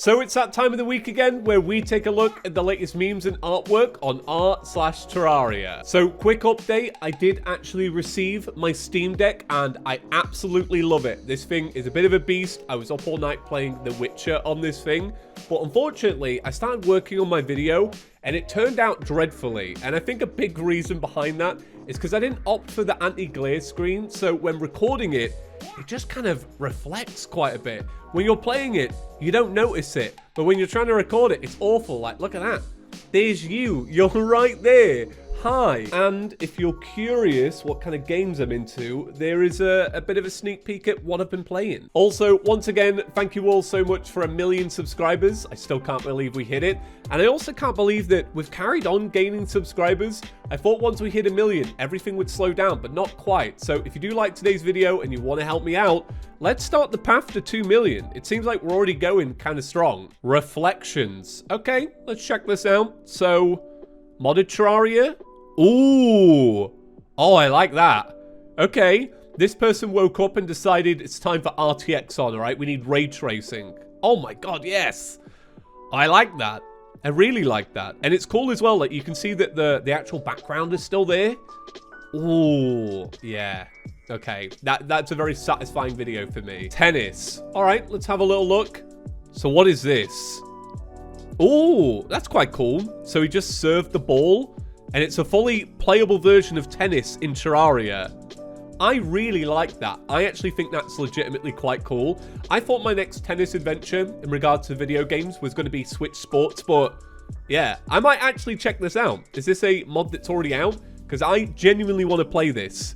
So it's that time of the week again where we take a look at the latest memes and artwork on r/Terraria. So quick update, I did actually receive my Steam Deck and I absolutely love it. This thing is a bit of a beast. I was up all night playing The Witcher on this thing, but unfortunately I started working on my video and it turned out dreadfully. And I think a big reason behind that is because I didn't opt for the anti-glare screen, so when recording it, it just kind of reflects quite a bit. When you're playing it, you don't notice it, but when you're trying to record it, it's awful. Like, look at that. There's you. You're right there. Hi. And if you're curious what kind of games I'm into, there is a bit of a sneak peek at what I've been playing. Also, once again, thank you all so much for 1 million subscribers. I still can't believe we hit it. And I also can't believe that we've carried on gaining subscribers. I thought once we hit 1 million, everything would slow down, but not quite. So if you do like today's video and you want to help me out, let's start the path to 2 million. It seems like we're already going kind of strong. Reflections. Okay, let's check this out. So, modded Terraria. Ooh. Oh, I like that. Okay. This person woke up and decided it's time for RTX on, all right? We need ray tracing. Oh my god, yes. I like that. I really like that. And it's cool as well, like you can see that the actual background is still there. Ooh, yeah. Okay, that's a very satisfying video for me. Tennis. All right, let's have a little look. So what is this? Ooh, that's quite cool. So he just served the ball, and it's a fully playable version of tennis in Terraria. I really like that. I actually think that's legitimately quite cool. I thought my next tennis adventure in regards to video games was going to be Switch Sports, but yeah, I might actually check this out. Is this a mod that's already out? Because I genuinely want to play this.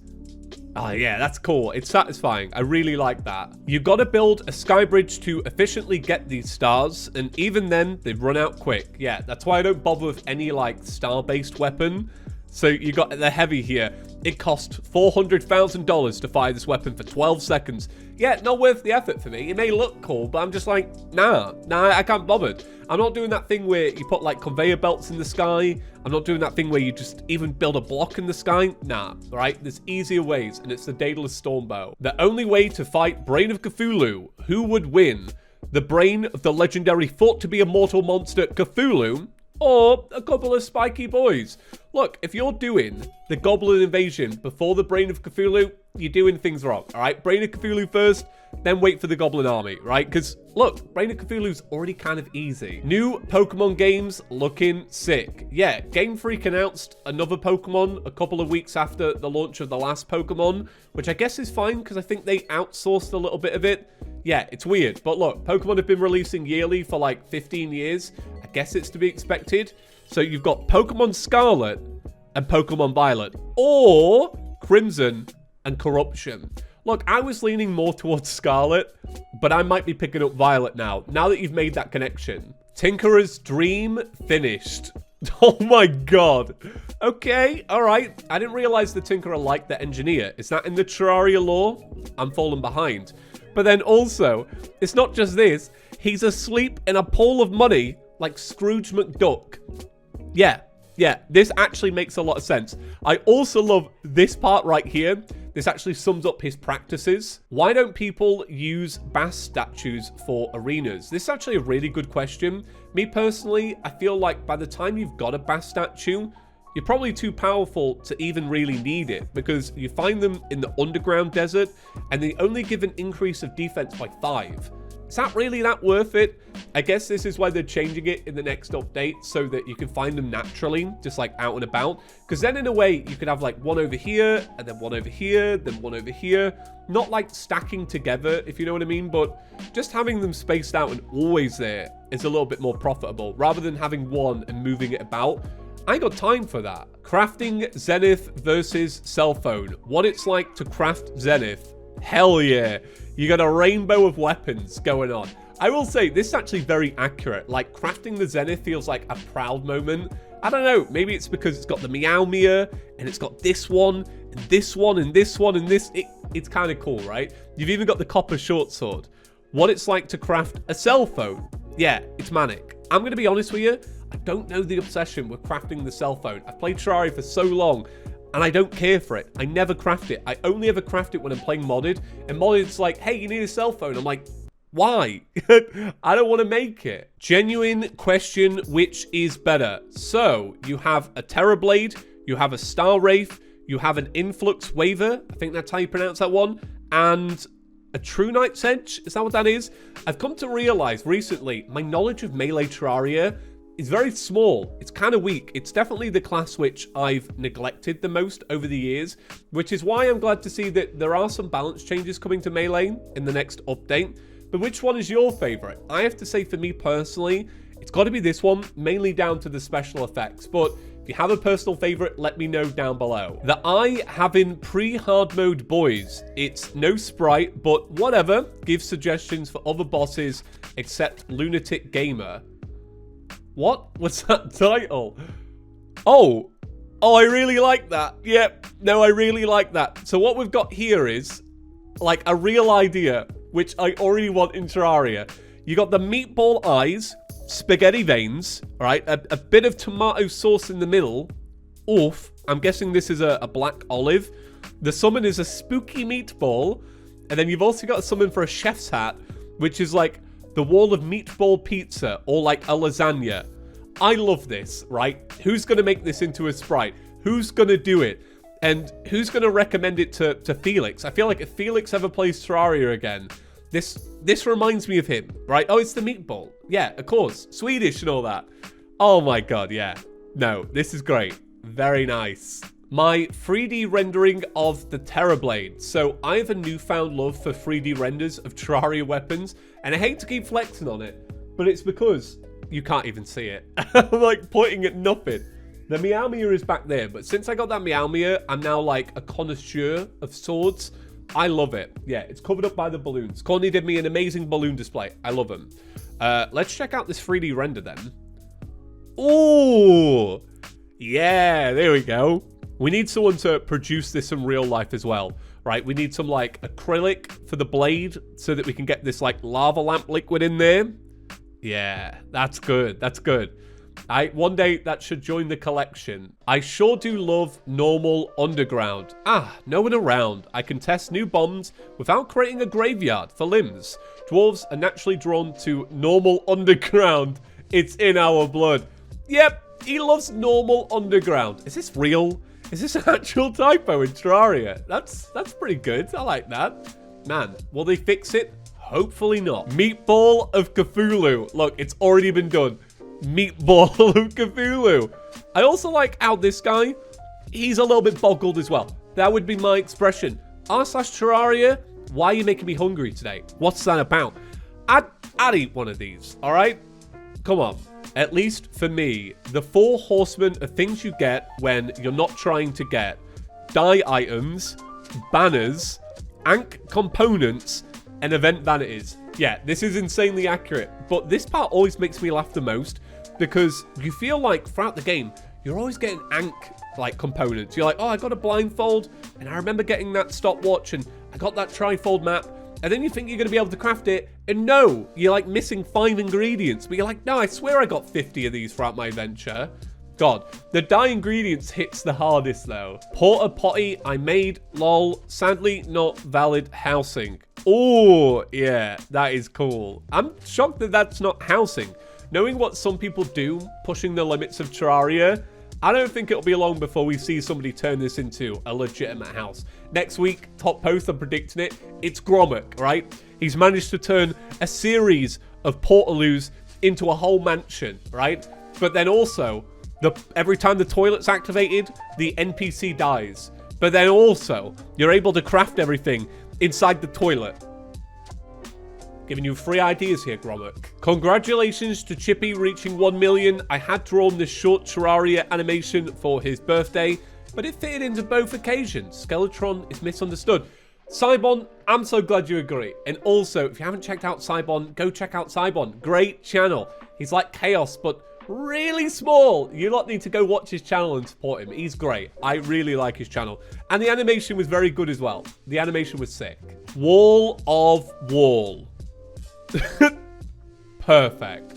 Oh yeah, that's cool. It's satisfying. I really like that. You gotta build a sky bridge to efficiently get these stars, and even then, they run out quick. Yeah, that's why I don't bother with any, like, star-based weapon. So you got the heavy here. It cost $400,000 to fire this weapon for 12 seconds. Yeah, not worth the effort for me. It may look cool, but I'm just like, nah, I can't bother. I'm not doing that thing where you put like conveyor belts in the sky. I'm not doing that thing where you just even build a block in the sky. Nah, right? There's easier ways, and it's the Daedalus Stormbow. The only way to fight Brain of Cthulhu. Who would win? The brain of the legendary thought-to-be immortal monster Cthulhu, or a couple of spiky boys? Look, if you're doing the Goblin Invasion before the Brain of Cthulhu, you're doing things wrong, all right? Brain of Cthulhu first, then wait for the Goblin Army, right? Because, look, Brain of Cthulhu's already kind of easy. New Pokemon games looking sick. Yeah, Game Freak announced another Pokemon a couple of weeks after the launch of the last Pokemon, which I guess is fine because I think they outsourced a little bit of it. Yeah, it's weird. But look, Pokemon have been releasing yearly for like 15 years. I guess it's to be expected. So you've got Pokemon Scarlet and Pokemon Violet, or Crimson and Corruption. Look, I was leaning more towards Scarlet, but I might be picking up Violet now that you've made that connection. Tinkerer's Dream finished. Oh my god. Okay, all right. I didn't realize the Tinkerer liked the engineer. Is that in the Terraria lore? I'm falling behind. But then also, it's not just this. He's asleep in a pool of money like Scrooge McDuck. Yeah, this actually makes a lot of sense. I also love this part right here. This actually sums up his practices. Why don't people use bass statues for arenas? This is actually a really good question. Me personally, I feel like by the time you've got a bass statue, you're probably too powerful to even really need it, because you find them in the underground desert and they only give an increase of defense by 5. Is that really that worth it? I guess this is why they're changing it in the next update, so that you can find them naturally, just like out and about. Because then in a way, you could have like one over here, and then one over here, then one over here. Not like stacking together, if you know what I mean, but just having them spaced out and always there is a little bit more profitable, rather than having one and moving it about. I ain't got time for that. Crafting Zenith versus cell phone. What it's like to craft Zenith. Hell yeah. You got a rainbow of weapons going on. I will say, this is actually very accurate. Like, crafting the Zenith feels like a proud moment. I don't know, maybe it's because it's got the Meow Mia, and it's got this one, and this one, and this one, and this. It's kind of cool, right? You've even got the copper short sword. What it's like to craft a cell phone. Yeah, it's manic. I'm going to be honest with you, I don't know the obsession with crafting the cell phone. I've played Terraria for so long, and I don't care for it. I never craft it. I only ever craft it when I'm playing modded, and modded's like, hey, you need a cell phone. I'm like, Why? I don't want to make it. Genuine question, which is better? So, you have a Terra Blade, you have a Star Wraith, you have an Influx Waver, I think that's how you pronounce that one, and a True Knight's Edge, is that what that is? I've come to realize recently, my knowledge of melee Terraria is very small. It's kind of weak. It's definitely the class which I've neglected the most over the years, which is why I'm glad to see that there are some balance changes coming to melee in the next update. But which one is your favorite? I have to say, for me personally, it's got to be this one, mainly down to the special effects. But if you have a personal favorite, let me know down below. The eye having pre-hard mode boys. It's no sprite, but whatever. Give suggestions for other bosses except Lunatic Gamer. What? What's that title? Oh, I really like that. Yep. No, I really like that. So what we've got here is like a real idea, which I already want in Terraria. You got the meatball eyes, spaghetti veins, right? A bit of tomato sauce in the middle. Oof. I'm guessing this is a black olive. The summon is a spooky meatball. And then you've also got a summon for a chef's hat, which is like the wall of meatball pizza, or like a lasagna. I love this, right? Who's going to make this into a sprite? Who's going to do it? And who's going to recommend it to Felix? I feel like if Felix ever plays Terraria again, this reminds me of him, right? Oh, it's the meatball. Yeah, of course. Swedish and all that. Oh my god, yeah. No, this is great. Very nice. My 3D rendering of the Terra Blade. So I have a newfound love for 3D renders of Terraria weapons, and I hate to keep flexing on it, but it's because you can't even see it. I'm like pointing at nothing. The Meowmere is back there, but since I got that Meowmere, I'm now like a connoisseur of swords. I love it. Yeah, it's covered up by the balloons. Courtney did me an amazing balloon display. I love them. Let's check out this 3D render then. Ooh, yeah, there we go. We need someone to produce this in real life as well, right? We need some like acrylic for the blade so that we can get this like lava lamp liquid in there. Yeah, that's good. That's good. One day that should join the collection. I sure do love normal underground. No one around. I can test new bombs without creating a graveyard for limbs. Dwarves are naturally drawn to normal underground. It's in our blood. Yep, he loves normal underground. Is this real? Is this an actual typo in Terraria? That's pretty good. I like that. Man, will they fix it? Hopefully not. Meatball of Cthulhu. Look, it's already been done. Meatball of Cthulhu. I also like how this guy, he's a little bit boggled as well. That would be my expression. r/Terraria, why are you making me hungry today? What's that about? I'd eat one of these, all right? Come on. At least for me, the 4 horsemen of things you get when you're not trying to get dye items, banners, Ankh components, and event vanities. Yeah, this is insanely accurate, but this part always makes me laugh the most because you feel like throughout the game, you're always getting Ankh like components. You're like, oh, I got a blindfold, and I remember getting that stopwatch, and I got that trifold map, and then you think you're going to be able to craft it, and no, you're like missing 5 ingredients, but you're like, no, I swear I got 50 of these throughout my adventure. God, the dye ingredients hits the hardest though. Porta potty I made, lol, sadly not valid housing. Oh, yeah, that is cool. I'm shocked that that's not housing. Knowing what some people do, pushing the limits of Terraria, I don't think it'll be long before we see somebody turn this into a legitimate house. Next week, top post, I'm predicting it, it's Grommack, right? He's managed to turn a series of portaloos into a whole mansion, right? But then also, every time the toilet's activated, the NPC dies. But then also, you're able to craft everything inside the toilet. Giving you free ideas here, Grommack. Congratulations to Chippy reaching 1 million. I had drawn this short Terraria animation for his birthday, but it fitted into both occasions. Skeletron is misunderstood. Cybon, I'm so glad you agree. And also, if you haven't checked out Cybon, go check out Cybon. Great channel. He's like Chaos, but really small. You lot need to go watch his channel and support him. He's great. I really like his channel. And the animation was very good as well. The animation was sick. Wall of Wall. Perfect.